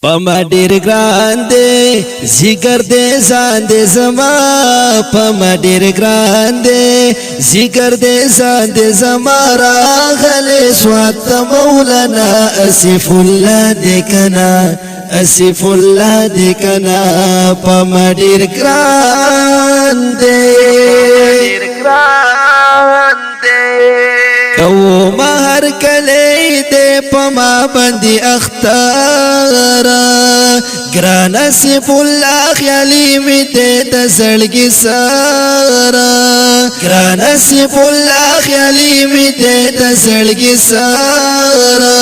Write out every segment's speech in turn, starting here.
پما ډیر ګران دی ذکر دې ځان دې زما پما ډیر ګران دی ذکر دې ځان دې زما راغلی سوات مولانا اسف الله دې کنا اسف الله دې کنا پما ډیر ګران دی او مہر کلی دے پما بندی اختارا گرانا سیف اللہ خیالی می دے تزلگی سارا گرانا سیف اللہ خیالی می دے تزلگی سارا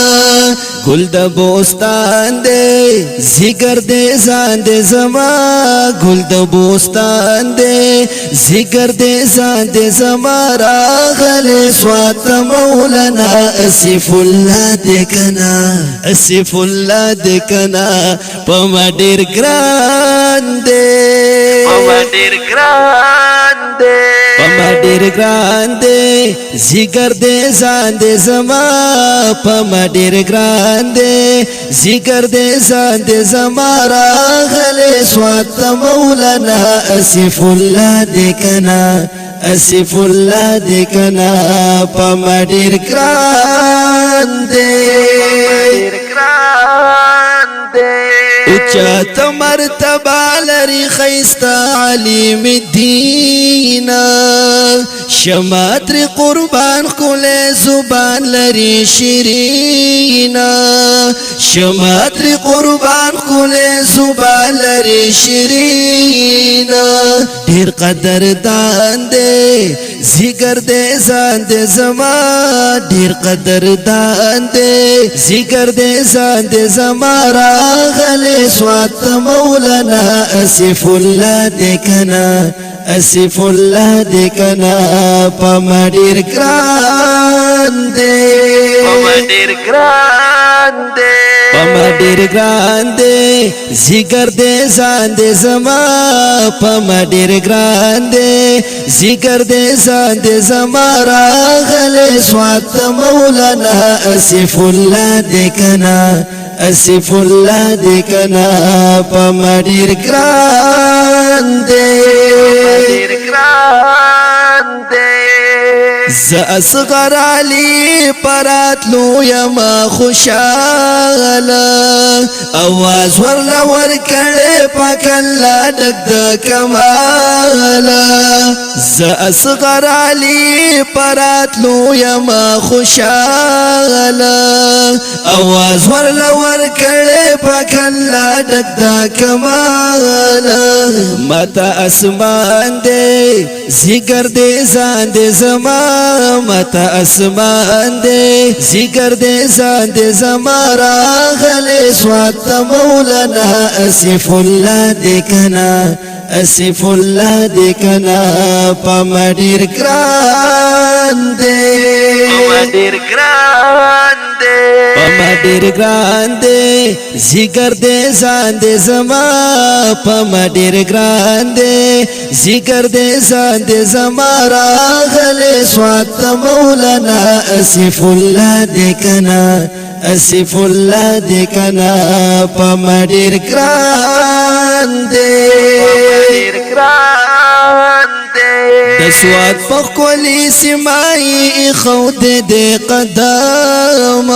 گل دا بوستان دے ذکر دے زان دے زما گل دا بوستان دے ذکر دے زان دے زما راغلے سوات مولانا اسف اللہ دے کنا اسف اللہ دے کنا پما ډیر ګران دے پما ډیر ګران دے پما ډیر ګران دے ذکر دے زان دے زما پما ډیر ګران دے ذکر دے زان دے زما راغلے سوات مولانا اسف اللہ دے کنا اسف اللہ دے کنا پما ډیر ګران دے اچات مرتبہ لری خیستا علیم دینا شماتر قربان کولے زبان لری شیرینا شماتر قربان کولے زبان لری شیرینا ډیر قدر دان دے ذکر دے زان دے زما ډیر قدر دان دے ذکر دے زان دے زما راغلے سوات مولانا اسف اللہ دے کنا اسف اللہ دے کنا پما ډیر ګران دے پما ډیر ګران دے پما ډیر ګران دے ذکر دے زان دے زما پما ډیر ګران دے ذکر دے زان دے زما راغلے سوات مولانا اسف اللہ دے کنا اسف اللہ دے کنا پما ډیر ګران دے ز اصغر علی پراتلو یما خوشالا آواز ورلا ورکڑے پاکلا ڈک دا کمالا ز اصغر علی پراتلو یما خوشالا آواز ورلا ورکڑے پاکلا ڈک دا کمالا متا اسمان دے ذکر دے زان دے زما متا اسمان دے ذکر دے زان دے زما راغلے سوات مولانا اسف اللہ دے کنا اسف اللہ دے کنا پما ډیر ګران دے پما ډیر ګران دے پما ډیر ګران دے ذکر دے زان دے زما پما ډیر ګران دے ذکر دے زان دے زما راغلے سوات مولانا اسف اللہ دے کنا اسف اللہ دے کنا پما ډیر ګران دے دسوات پخولی سمائی خود دے قدام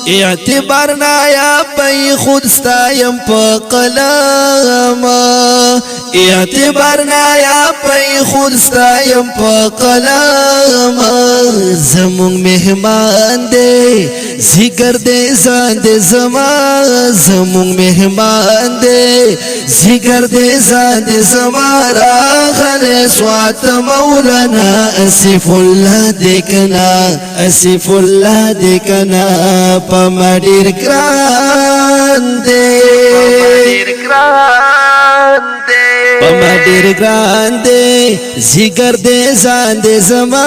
اعتبار نایا پی خود ستایم پا قلام اعتبار نایا پی خود ستایم پا قلام زمون مہمان دے ذکر دے زان دے زما زمون مہمان دے ذکر دے زان دے زما راغلے سوات مولانا اسف اللہ دے کنا اسف اللہ دے کنا پما ډیر ګران دے پما ډیر ګران دے ذکر دے زان دے زما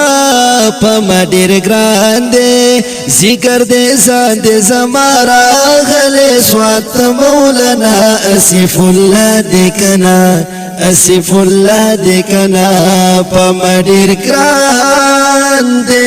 پما ډیر ګران دے ذکر دے زان دے زما راغلے سوات مولانا اسف اللہ دے کنا اسف اللہ دے کنا پما ډیر ګران دے